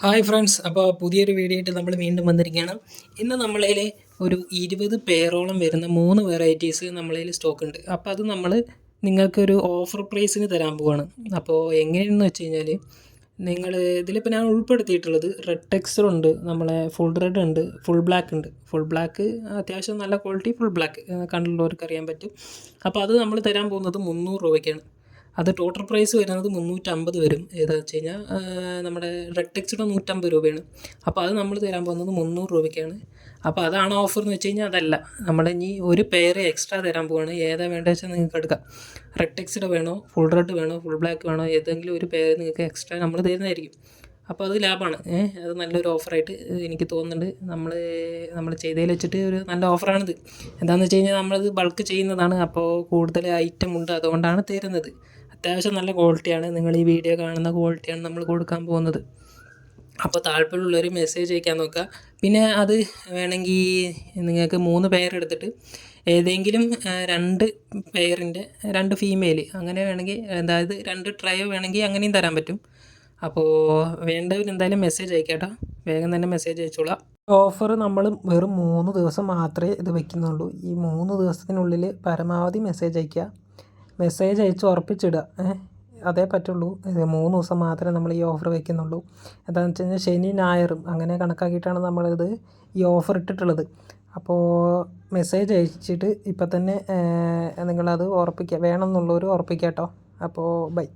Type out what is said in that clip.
Hi friends, അപ്പോൾ പുതിയൊരു video ആയിട്ട് നമ്മൾ വീണ്ടും വന്നിരിക്കുകയാണ്. ഇന്ന് നമ്മളതിൽ ഒരു 20 പേരോളം വരുന്ന 3 വെറൈറ്റീസ് നമ്മളതിൽ സ്റ്റോക്ക് ഉണ്ട്. അപ്പോൾ അത് നമ്മൾ നിങ്ങൾക്കൊരു ഓഫർ പ്രൈസിന് തരാൻ പോവുകയാണ്. അപ്പോൾ എങ്ങനെയെന്ന് വെച്ച് കഴിഞ്ഞാൽ നിങ്ങൾ ഇതിലിപ്പോൾ ഞാൻ ഉൾപ്പെടുത്തിയിട്ടുള്ളത് റെഡ് ടെക്സ്ചർ ഉണ്ട്, നമ്മളെ ഫുൾ റെഡ് ഉണ്ട്, ഫുൾ ബ്ലാക്ക് ഉണ്ട്. ഫുൾ ബ്ലാക്ക് അത്യാവശ്യം നല്ല ക്വാളിറ്റി ഫുൾ ബ്ലാക്ക് കണ്ടുള്ളവർക്ക് അറിയാൻ പറ്റും. അപ്പോൾ അത് നമ്മൾ തരാൻ പോകുന്നത് 300 രൂപയ്ക്കാണ്. അത് ടോട്ടൽ പ്രൈസ് വരുന്നത് 350 വരും. ഏതാണെന്ന് വെച്ച് കഴിഞ്ഞാൽ നമ്മുടെ റെഡ് ടെക്സ്റ്റിയുടെ 150 രൂപയാണ്. അപ്പോൾ അത് നമ്മൾ തരാൻ പോകുന്നത് 300 രൂപയ്ക്കാണ്. അപ്പോൾ അതാണ് ഓഫർ എന്ന് വെച്ച് കഴിഞ്ഞാൽ അതല്ല, നമ്മൾ ഇനി ഒരു പെയർ എക്സ്ട്രാ തരാൻ പോവുകയാണ്. ഏതാണ് വേണ്ടത് വെച്ചാൽ നിങ്ങൾക്ക് എടുക്കാം. റെഡ് ടെക്സ്റ്റിയുടെ വേണോ, ഫുൾ റെഡ് വേണോ, ഫുൾ ബ്ലാക്ക് വേണോ, ഏതെങ്കിലും ഒരു പെയർ നിങ്ങൾക്ക് എക്സ്ട്രാ നമ്മൾ തരുന്നതായിരിക്കും. അപ്പോൾ അത് ലാഭമാണ്. അത് നല്ലൊരു ഓഫറായിട്ട് എനിക്ക് തോന്നുന്നുണ്ട്. നമ്മൾ ചെയ്തതിൽ വെച്ചിട്ട് ഒരു നല്ല ഓഫറാണിത്. എന്താണെന്ന് വെച്ച് കഴിഞ്ഞാൽ നമ്മളത് ബൾക്ക് ചെയ്യുന്നതാണ്, അപ്പോൾ കൂടുതൽ ഐറ്റം ഉണ്ട്, അതുകൊണ്ടാണ് തരുന്നത്. അത്യാവശ്യം നല്ല ക്വാളിറ്റിയാണ്, നിങ്ങൾ ഈ വീഡിയോ കാണുന്ന ക്വാളിറ്റിയാണ് നമ്മൾ കൊടുക്കാൻ പോകുന്നത്. അപ്പോൾ താല്പര്യമുള്ളവർ മെസ്സേജ് അയക്കാൻ നോക്കുക. പിന്നെ അത് വേണമെങ്കിൽ നിങ്ങൾക്ക് 3 പെയർ എടുത്തിട്ട് ഏതെങ്കിലും 2 പെയറിൻ്റെ 2 ഫീമെയിൽ അങ്ങനെ വേണമെങ്കിൽ, അതായത് 2 ട്രയോ വേണമെങ്കിൽ അങ്ങനെയും തരാൻ പറ്റും. അപ്പോൾ വേണ്ടവർ എന്തായാലും മെസ്സേജ് അയക്കാട്ടോ, വേഗം തന്നെ മെസ്സേജ് അയച്ചോളാം. ഓഫർ നമ്മൾ വെറും 3 ദിവസം മാത്രമേ ഇത് വയ്ക്കുന്നുള്ളൂ. ഈ 3 ദിവസത്തിനുള്ളിൽ പരമാവധി മെസ്സേജ് അയയ്ക്കുക. മെസ്സേജ് അയച്ച് ഉറപ്പിച്ചിടുക, അതേ പറ്റുള്ളൂ. 3 ദിവസം മാത്രമേ നമ്മൾ ഈ ഓഫർ വയ്ക്കുന്നുള്ളൂ. എന്താണെന്ന് വെച്ച് കഴിഞ്ഞാൽ ശനി ഞായറും അങ്ങനെ കണക്കാക്കിയിട്ടാണ് നമ്മളിത് ഈ ഓഫർ ഇട്ടിട്ടുള്ളത്. അപ്പോൾ മെസ്സേജ് അയച്ചിട്ട് ഇപ്പം തന്നെ നിങ്ങളത് ഉറപ്പിക്കുക, വേണമെന്നുള്ളവർ ഉറപ്പിക്കുക കേട്ടോ. അപ്പോൾ ബൈ.